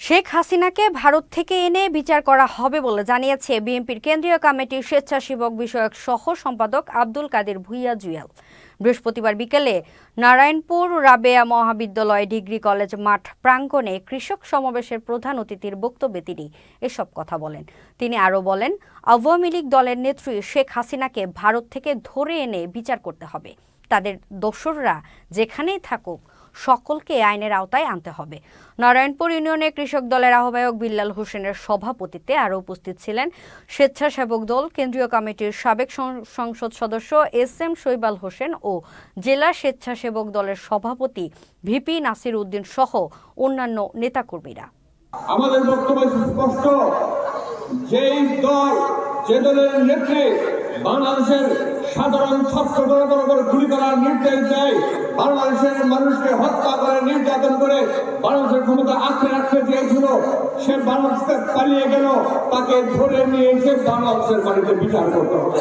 শেখ হাসিনাকে ভারত থেকে এনে বিচার করা হবে বলে জানিয়েছে বিএনপির কেন্দ্রীয় কমিটির স্বেচ্ছাসেবক বিষয়ক সহ সম্পাদক আব্দুল কাদের ভূঁইয়া জুয়েল। বৃহস্পতিবার বিকেলে নারায়ণপুর রাবেয়া মহাবিদ্যালয় ডিগ্রি কলেজ মাঠ প্রাঙ্গণে কৃষক সমাবেশের প্রধান অতিথির বক্তব্যে তিনি এসব কথা বলেন। তিনি আরও বলেন, আওয়ামী লীগ দলের নেত্রী শেখ হাসিনাকে ভারত থেকে ধরে এনে বিচার করতে হবে। তাদের দোসররা যেখানেই থাকুক সকলকে আইনের আওতায় আনতে হবে। নারায়ণপুর ইউনিয়নে কৃষক দলের আহ্বায়ক বিল্লাল হোসেনের সভাপতিত্বে আরও উপস্থিত ছিলেন স্বেচ্ছাসেবক দল কেন্দ্রীয় কমিটির সাবেক সংসদ সদস্য এস.এম. শৈবাল হোসেন ও জেলা স্বেচ্ছাসেবক দলের সভাপতি ভিপি নাসির উদ্দিন সহ অন্যান্য নেতাকর্মীরা। আমাদের বক্তব্য স্পষ্ট, যেই দল যে দলের নেত্রী বাংলাদেশের সাধারণ ছাত্র জনতার উপর গুলি করার নির্দেশ দেয়, বাংলাদেশের মানুষকে হত্যা করে নির্যাতন করে বাংলাদেশের ক্ষমতা আঁকড়ে রাখতে চেয়েছিল, সে বাংলাদেশকে পালিয়ে গেল, তাকে ধরে নিয়ে এসে বাংলাদেশের বাড়িতে বিচার করতে হবে।